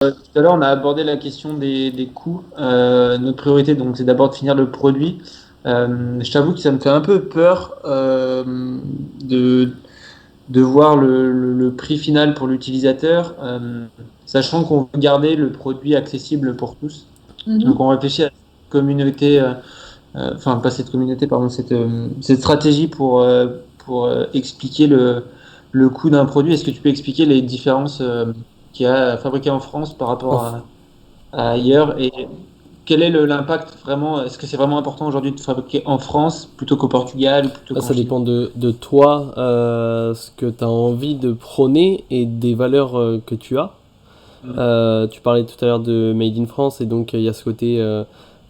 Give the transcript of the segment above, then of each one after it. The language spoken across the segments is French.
Tout à l'heure, on a abordé la question des coûts. Notre priorité, donc, c'est d'abord de finir le produit. Je t'avoue que ça me fait un peu peur de, de voir le prix final pour l'utilisateur, sachant qu'on veut garder le produit accessible pour tous. Donc, Mhm. on réfléchit à cette communauté, enfin, pas cette communauté, pardon, cette stratégie pour expliquer le coût d'un produit. Est-ce que tu peux expliquer les différences qu'il y a à fabriquer en France par rapport Enf- à ailleurs et quel est l'impact vraiment? Est-ce que c'est vraiment important aujourd'hui de fabriquer en France plutôt qu'au Portugal ou plutôt qu'en Ça Chine? dépend de toi, ce que tu as envie de prôner et des valeurs que tu as. Tu parlais tout à l'heure de Made in France et donc il y a ce côté.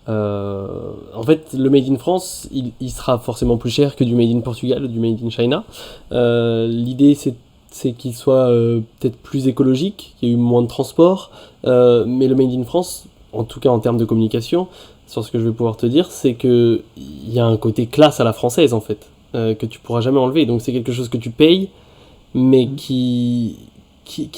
En fait, le Made in France, il sera forcément plus cher que du Made in Portugal ou du Made in China. L'idée, c'est qu'il soit peut-être plus écologique, qu'il y ait eu moins de transport, mais le Made in France, en tout cas en termes de communication, sur ce que je vais pouvoir te dire, c'est qu'il y a un côté classe à la française en fait, que tu pourras jamais enlever. Donc c'est quelque chose que tu payes, mais qui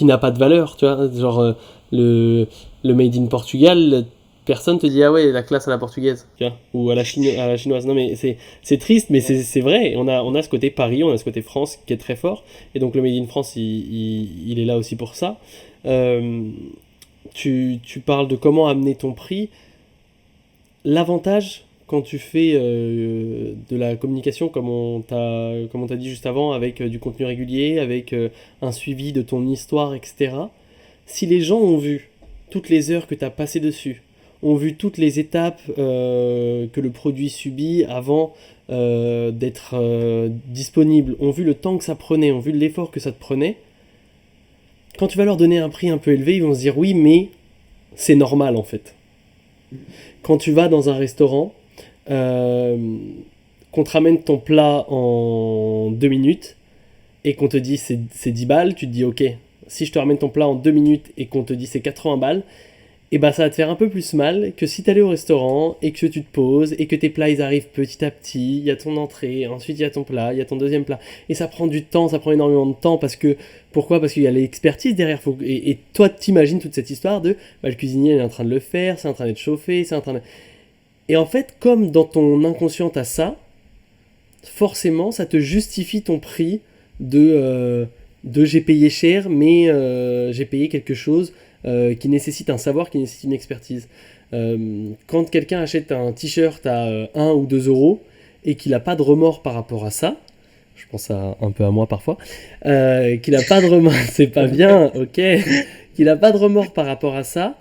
n'a pas de valeur, tu vois. Genre, le, le Made in Portugal, personne te dit, ah ouais, la classe à la portugaise, tu vois, ou à la chinoise. Non, mais c'est triste, mais c'est vrai. On a ce côté Paris, on a ce côté France qui est très fort, et donc le Made in France, il est là aussi pour ça. Euh, tu parles de comment amener ton prix. L'avantage, quand tu fais de la communication comme on t'a dit juste avant, avec du contenu régulier, avec un suivi de ton histoire, etc., si les gens ont vu toutes les heures que tu as passées dessus, ont vu toutes les étapes que le produit subit avant d'être disponible, ont vu le temps que ça prenait, ont vu l'effort que ça te prenait, quand tu vas leur donner un prix un peu élevé, ils vont se dire oui, mais c'est normal en fait. Quand tu vas dans un restaurant, euh, qu'on te ramène ton plat en 2 minutes et qu'on te dit c'est 10 balles, tu te dis ok, si je te ramène ton plat en 2 minutes et qu'on te dit c'est 80 balles, et bah ça va te faire un peu plus mal que si t'allais au restaurant et que tu te poses et que tes plats ils arrivent petit à petit, il y a ton entrée, ensuite il y a ton plat, il y a ton deuxième plat, et ça prend du temps, ça prend énormément de temps parce que, pourquoi? Parce qu'il y a l'expertise derrière, et toi t'imagines toute cette histoire de, bah, le cuisinier il est en train de le faire, c'est en train d'être chauffé, c'est en train de... Et en fait, comme dans ton inconscient t'as ça, forcément ça te justifie ton prix de j'ai payé cher, mais j'ai payé quelque chose qui nécessite un savoir, qui nécessite une expertise. Quand quelqu'un achète un t-shirt à 1 ou 2 euros et qu'il n'a pas de remords par rapport à ça, je pense un peu à moi parfois, qu'il n'a pas de remords, c'est pas bien, ok, qu'il n'a pas de remords par rapport à ça,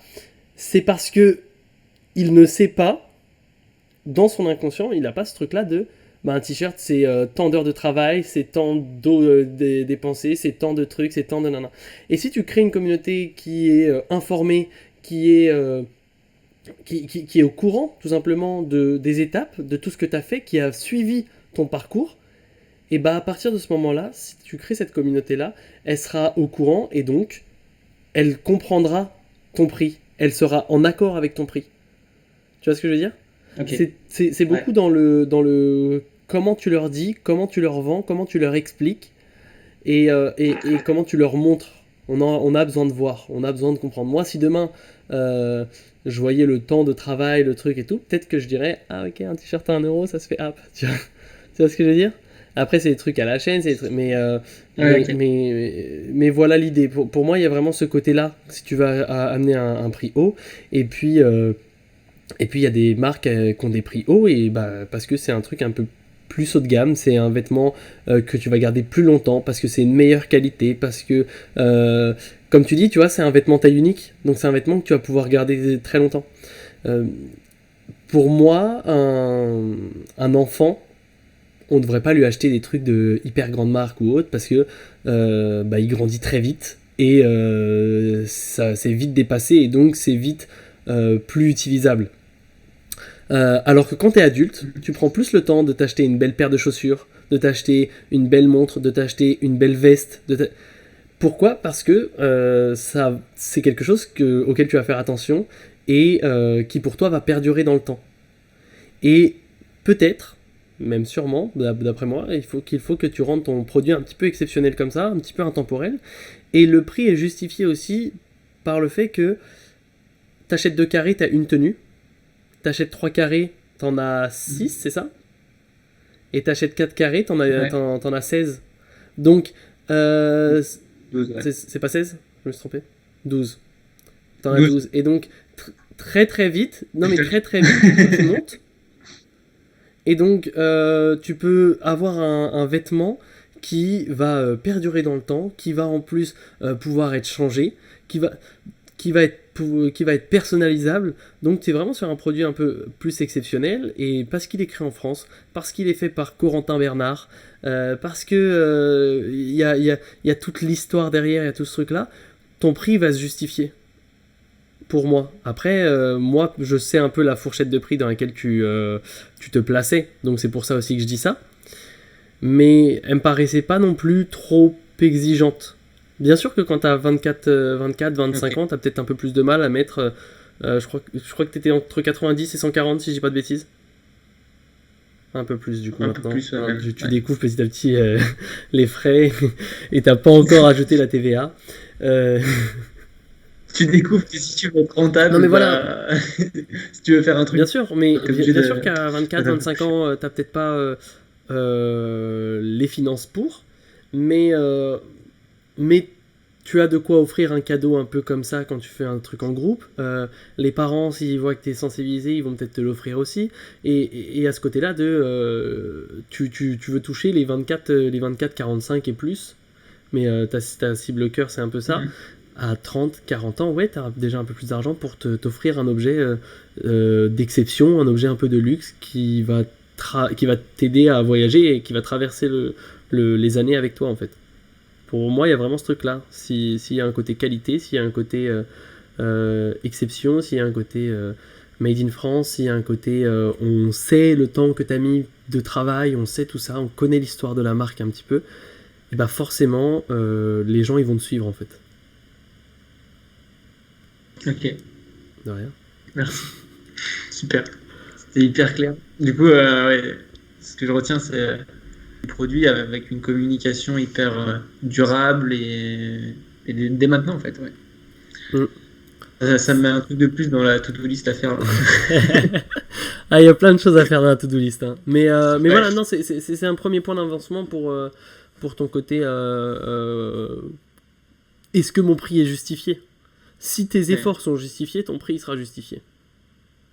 c'est parce que il ne sait pas, dans son inconscient, il n'a pas ce truc-là de bah, un t-shirt, c'est tant d'heures de travail, c'est tant d'eau dépensée, c'est tant de trucs, c'est tant de nana. Et si tu crées une communauté qui est informée, qui est, qui est au courant, tout simplement, des étapes, de tout ce que tu as fait, qui a suivi ton parcours, et bah à partir de ce moment-là, si tu crées cette communauté-là, elle sera au courant et donc elle comprendra ton prix. Elle sera en accord avec ton prix. Tu vois ce que je veux dire? Ok. C'est Ouais. beaucoup dans le comment tu leur dis, comment tu leur vends, comment tu leur expliques et comment tu leur montres. On a besoin de voir, on a besoin de comprendre. Moi, si demain je voyais le temps de travail, le truc et tout, peut-être que je dirais ah ok, un t-shirt à 1 euro, ça se fait hop. Tu vois ce que je veux dire? Après, c'est des trucs à la chaîne, Ouais, ok. mais voilà l'idée. Pour moi, il y a vraiment ce côté-là, si tu vas amener un prix haut. Et puis, et puis il y a des marques qui ont des prix hauts et bah, parce que c'est un truc un peu plus haut de gamme, c'est un vêtement que tu vas garder plus longtemps parce que c'est une meilleure qualité, parce que comme tu dis, tu vois, c'est un vêtement taille unique, donc c'est un vêtement que tu vas pouvoir garder très longtemps. Euh, pour moi, un enfant, on ne devrait pas lui acheter des trucs de hyper grande marque ou autre parce que bah, il grandit très vite et ça c'est vite dépassé et donc c'est vite plus utilisable. Alors que quand t'es adulte, tu prends plus le temps de t'acheter une belle paire de chaussures, de t'acheter une belle montre, de t'acheter une belle veste. Pourquoi? Parce que ça, c'est quelque chose auquel tu vas faire attention et qui pour toi va perdurer dans le temps. Et peut-être, même sûrement, d'après moi, qu'il faut que tu rendes ton produit un petit peu exceptionnel comme ça, un petit peu intemporel. Et le prix est justifié aussi par le fait que t'achètes 2 carrés, t'as une tenue. T'achètes 3 carrés, t'en as 6, c'est ça? Et t'achètes 4 carrés, t'en as 16. Donc, 12, ouais. c'est pas 16? Je me suis trompé. 12. T'en as 12. Et donc, très très vite, tu montes. Et donc, tu peux avoir un vêtement qui va perdurer dans le temps, qui va en plus pouvoir être changé, qui va être personnalisable. Donc tu es vraiment sur un produit un peu plus exceptionnel, et parce qu'il est créé en France, parce qu'il est fait par Corentin Bernard, parce que y a toute l'histoire derrière, il y a tout ce truc là, ton prix va se justifier pour moi. Après, moi je sais un peu la fourchette de prix dans laquelle tu te plaçais, donc c'est pour ça aussi que je dis ça, mais elle me paraissait pas non plus trop exigeante. Bien sûr que quand t'as 25 ans, t'as peut-être un peu plus de mal à mettre. Je crois que t'étais entre 90 et 140, si je dis pas de bêtises. Un peu plus du coup maintenant. Plus, tu découvres petit à petit les frais et t'as pas encore ajouté la TVA. Tu découvres que si tu veux être rentable, non mais voilà. si tu veux faire un truc. Bien sûr, mais bien sûr qu'à 24-25 ans, t'as peut-être pas les finances pour, mais tu as de quoi offrir un cadeau un peu comme ça quand tu fais un truc en groupe. Les parents, s'ils voient que tu es sensibilisé, ils vont peut-être te l'offrir aussi. Et à ce côté-là, tu veux toucher les 24-45 et plus, mais ta cible cœur, c'est un peu ça. À 30-40 ans, ouais, tu as déjà un peu plus d'argent pour t'offrir un objet d'exception, un objet un peu de luxe qui va t'aider à voyager et qui va traverser les années avec toi, en fait. Pour moi, il y a vraiment ce truc-là. S'il y a un côté qualité, s'il y a un côté exception, s'il y a un côté made in France, s'il y a un côté on sait le temps que tu as mis de travail, on sait tout ça, on connaît l'histoire de la marque un petit peu, et bah forcément, les gens ils vont te suivre en fait. Ok. De rien. Merci. Super. C'était hyper clair. Du coup, ouais, ce que je retiens, c'est un produit avec une communication hyper durable et dès maintenant, en fait. Ouais. Ça me met un truc de plus dans la to-do list à faire. Ah, il y a plein de choses à faire dans la to-do list. Hein. Mais voilà, non, c'est un premier point d'avancement pour ton côté. Est-ce que mon prix est justifié ? Si tes efforts sont justifiés, ton prix sera justifié.